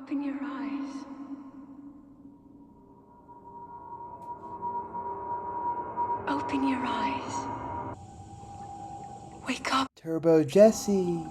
Open your eyes. Open your eyes. Wake up. Turbo Jesse.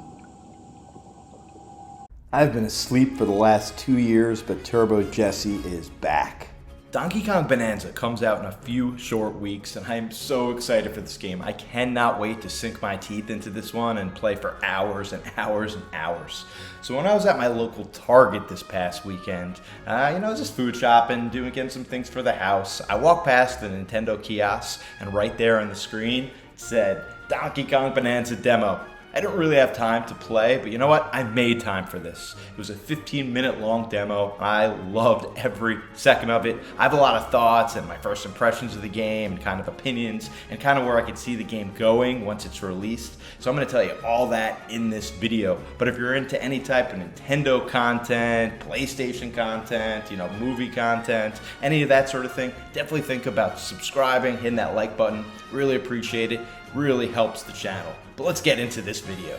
I've been asleep for the last 2 years, but Turbo Jesse is back. Donkey Kong Bonanza comes out in a few short weeks, and I'm so excited for this game. I cannot wait to sink my teeth into this one and play for hours and hours and hours. So when I was at my local Target this past weekend, just food shopping, getting some things for the house, I walked past the Nintendo kiosk, and right there on the screen it said Donkey Kong Bonanza demo. I didn't really have time to play, but you know what? I made time for this. It was a 15-minute long demo. I loved every second of it. I have a lot of thoughts and my first impressions of the game and kind of opinions and kind of where I could see the game going once it's released. So I'm going to tell you all that in this video. But if you're into any type of Nintendo content, PlayStation content, movie content, any of that sort of thing, definitely think about subscribing, hitting that like button. Really appreciate it. Really helps the channel. But let's get into this video.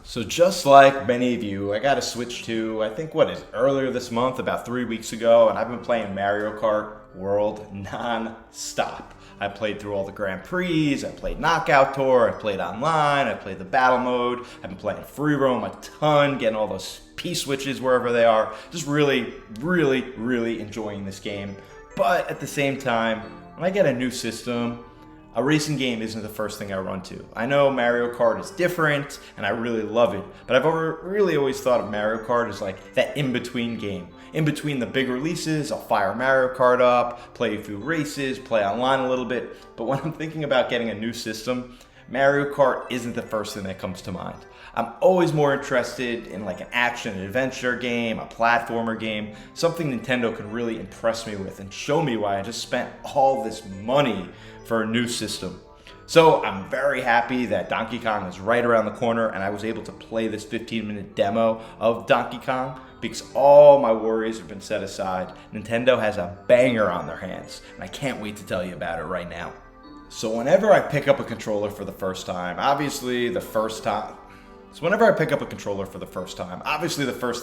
So just like many of you, I got a Switch 2, I think earlier this month, about 3 weeks ago, and I've been playing Mario Kart World non-stop. I played through all the Grand Prix, I played Knockout Tour, I played online, I played the battle mode, I've been playing free roam a ton, getting all those P-switches wherever they are. Just really, really, really enjoying this game. But at the same time, when I get a new system, a racing game isn't the first thing I run to. I know Mario Kart is different, and I really love it, but I've really always thought of Mario Kart as like that in-between game. In between the big releases, I'll fire Mario Kart up, play a few races, play online a little bit, but when I'm thinking about getting a new system, Mario Kart isn't the first thing that comes to mind. I'm always more interested in like an action and adventure game, a platformer game, something Nintendo can really impress me with and show me why I just spent all this money for a new system. So I'm very happy that Donkey Kong is right around the corner and I was able to play this 15-minute demo of Donkey Kong because all my worries have been set aside. Nintendo has a banger on their hands and I can't wait to tell you about it right now. So whenever I pick up a controller for the first time, obviously the first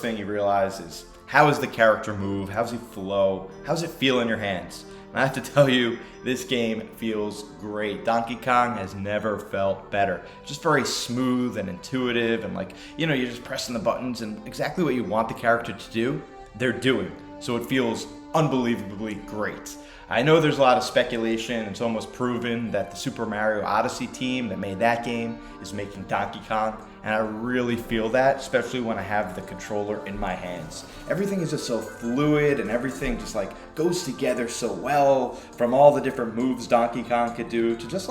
thing you realize is how does the character move, how does he flow, how does it feel in your hands? And I have to tell you, this game feels great. Donkey Kong has never felt better. Just very smooth and intuitive and you're just pressing the buttons and exactly what you want the character to do, they're doing. So it feels unbelievably great. I know there's a lot of speculation, it's almost proven that the Super Mario Odyssey team that made that game is making Donkey Kong, and I really feel that, especially when I have the controller in my hands. Everything is just so fluid and everything just goes together so well, from all the different moves Donkey Kong could do to just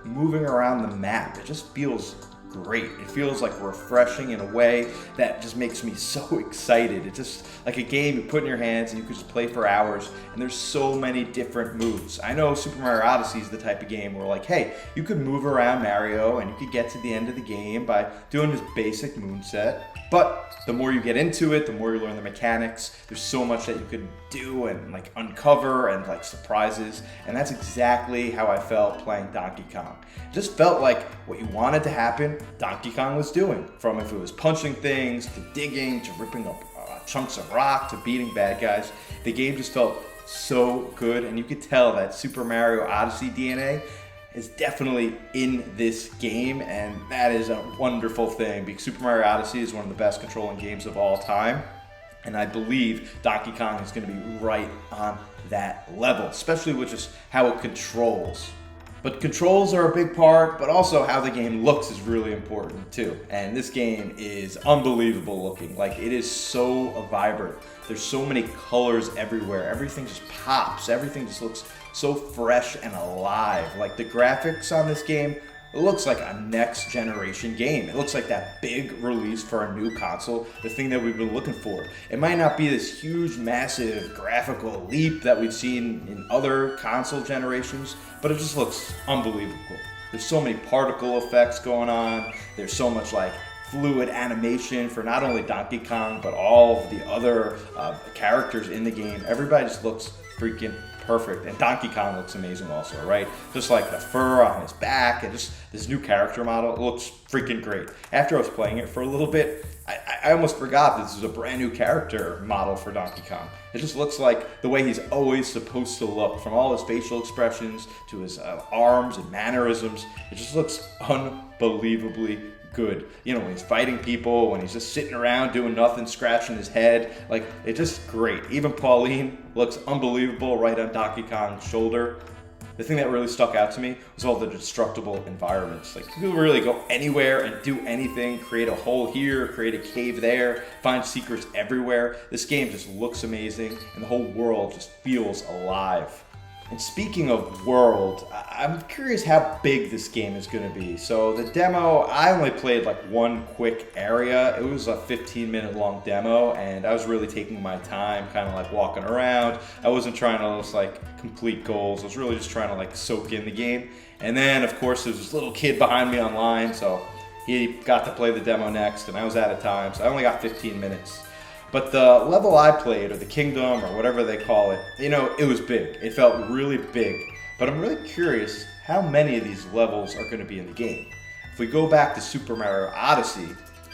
moving around the map. It just feels great. It feels refreshing in a way that just makes me so excited. It's just like a game you put in your hands and you could just play for hours, and there's so many different moves. I know Super Mario Odyssey is the type of game where hey, you could move around Mario and you could get to the end of the game by doing this basic moveset, but the more you get into it, the more you learn the mechanics. There's so much that you could do and uncover and surprises, and that's exactly how I felt playing Donkey Kong. It just felt like what you wanted to happen, Donkey Kong was doing. From if it was punching things, to digging, to ripping up chunks of rock, to beating bad guys. The game just felt so good, and you could tell that Super Mario Odyssey DNA is definitely in this game, and that is a wonderful thing because Super Mario Odyssey is one of the best controlling games of all time, and I believe Donkey Kong is going to be right on that level, especially with just how it controls. But controls are a big part, but also how the game looks is really important too. And this game is unbelievable looking. It is so vibrant. There's so many colors everywhere. Everything just pops. Everything just looks so fresh and alive. The graphics on this game, it looks like a next generation game. It looks like that big release for a new console, the thing that we've been looking for. It might not be this huge, massive graphical leap that we've seen in other console generations, but it just looks unbelievable. There's so many particle effects going on. There's so much fluid animation for not only Donkey Kong, but all of the other characters in the game. Everybody just looks freaking perfect. And Donkey Kong looks amazing also, right? Just like the fur on his back and just this new character model, it looks freaking great. After I was playing it for a little bit, I almost forgot this is a brand new character model for Donkey Kong. It just looks like the way he's always supposed to look, from all his facial expressions to his arms and mannerisms. It just looks unbelievably good. You know, when he's fighting people, when he's just sitting around doing nothing, scratching his head, like, it's just great. Even Pauline looks unbelievable right on Donkey Kong's shoulder. The thing that really stuck out to me was all the destructible environments. Like, you can really go anywhere and do anything, create a hole here, create a cave there, find secrets everywhere. This game just looks amazing, and the whole world just feels alive. And speaking of world, I'm curious how big this game is going to be. So the demo, I only played like one quick area. It was a 15-minute long demo, and I was really taking my time, kind of like walking around. I wasn't trying to just like complete goals. I was really just trying to like soak in the game. And then, of course, there's this little kid behind me online, so he got to play the demo next, and I was out of time, so I only got 15 minutes. But the level I played, or the kingdom, or whatever they call it, you know, it was big. It felt really big. But I'm really curious how many of these levels are going to be in the game. If we go back to Super Mario Odyssey,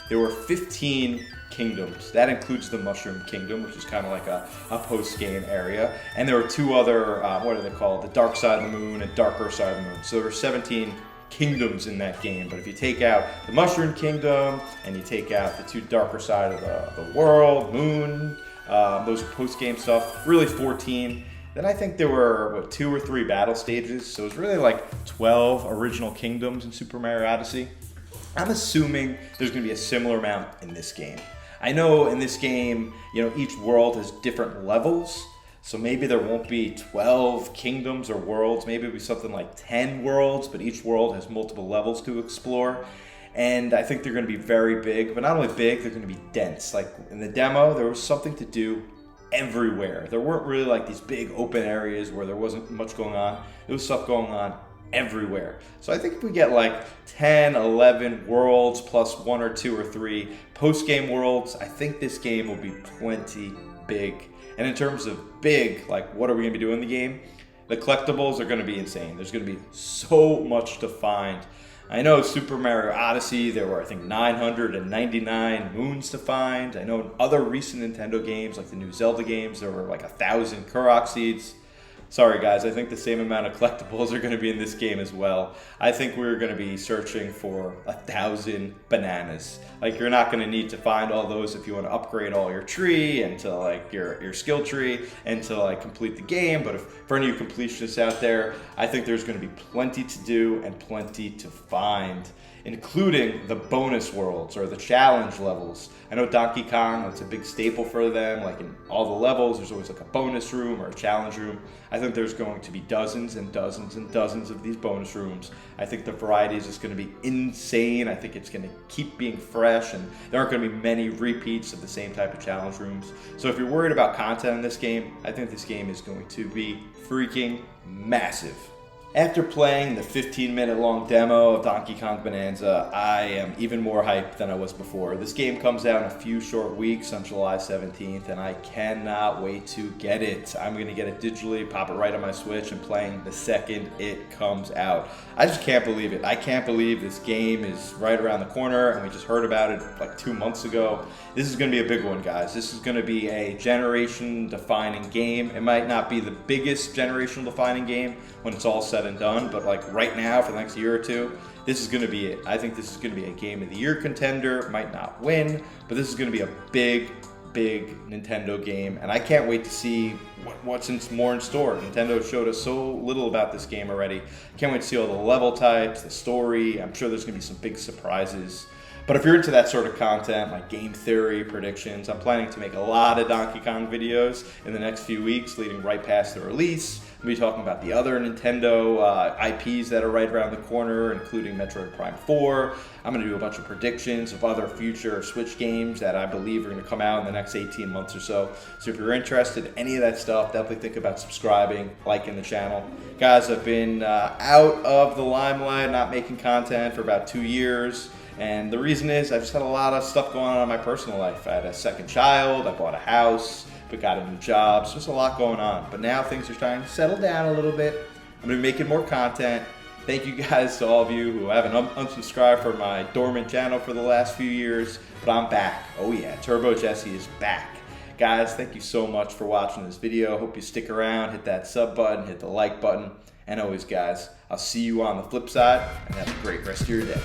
there were 15 kingdoms. That includes the Mushroom Kingdom, which is kind of like a post-game area. And there were two other, what are they called? The Dark Side of the Moon and Darker Side of the Moon. So there were 17 kingdoms in that game. But if you take out the Mushroom Kingdom and you take out the two darker side of the world, moon, those post-game stuff, really 14. Then I think there were 2 or 3 battle stages, so it's really like 12 original kingdoms in Super Mario Odyssey. I'm assuming there's going to be a similar amount in this game. I know in this game, you know, each world has different levels. So maybe there won't be 12 kingdoms or worlds. Maybe it'll be something like 10 worlds, but each world has multiple levels to explore. And I think they're going to be very big, but not only big, they're going to be dense. Like in the demo, there was something to do everywhere. There weren't really like these big open areas where there wasn't much going on. There was stuff going on everywhere. So I think if we get like 10, 11 worlds plus 1 or 2 or 3 post-game worlds, I think this game will be plenty big. And in terms of big, like what are we going to be doing in the game? The collectibles are going to be insane. There's going to be so much to find. I know Super Mario Odyssey, there were I think 999 moons to find. I know in other recent Nintendo games, like the new Zelda games, there were like 1,000 Korok seeds. Sorry guys, I think the same amount of collectibles are going to be in this game as well. I think we're going to be searching for 1,000 bananas. Like you're not going to need to find all those if you want to upgrade all your tree and to like your skill tree and to like complete the game. But if for any of you completionists out there, I think there's going to be plenty to do and plenty to find, including the bonus worlds or the challenge levels. I know Donkey Kong, that's a big staple for them. Like in all the levels, there's always like a bonus room or a challenge room. I think there's going to be dozens and dozens and dozens of these bonus rooms. I think the variety is just going to be insane. I think it's going to keep being fresh, and there aren't going to be many repeats of the same type of challenge rooms. So if you're worried about content in this game, I think this game is going to be freaking massive. After playing the 15-minute long demo of Donkey Kong Bonanza, I am even more hyped than I was before. This game comes out in a few short weeks on July 17th, and I cannot wait to get it. I'm going to get it digitally, pop it right on my Switch, and playing the second it comes out. I just can't believe it. I can't believe this game is right around the corner, and we just heard about it like 2 months ago. This is going to be a big one, guys. This is going to be a generation-defining game. It might not be the biggest generation-defining game when it's all said and done, but like right now for the next year or two, this is going to be it. I think this is going to be a Game of the Year contender. Might not win, but this is going to be a big Nintendo game, and I can't wait to see what's more in store. Nintendo showed us so little about this game already. Can't wait to see all the level types, the story. I'm sure there's going to be some big surprises. But if you're into that sort of content, like game theory, predictions, I'm planning to make a lot of Donkey Kong videos in the next few weeks, leading right past the release. We'll be talking about the other Nintendo IPs that are right around the corner, including Metroid Prime 4. I'm going to do a bunch of predictions of other future Switch games that I believe are going to come out in the next 18 months or so. So if you're interested in any of that stuff, definitely think about subscribing, liking the channel. Guys, I've been out of the limelight, not making content for about 2 years. And the reason is I've just had a lot of stuff going on in my personal life. I had a second child, I bought a house, but got a new job. So just a lot going on. But now things are starting to settle down a little bit. I'm going to be making more content. Thank you guys to all of you who haven't unsubscribed from my dormant channel for the last few years. But I'm back. Oh yeah, Turbo Jesse is back. Guys, thank you so much for watching this video. Hope you stick around, hit that sub button, hit the like button. And always, guys, I'll see you on the flip side, and have a great rest of your day.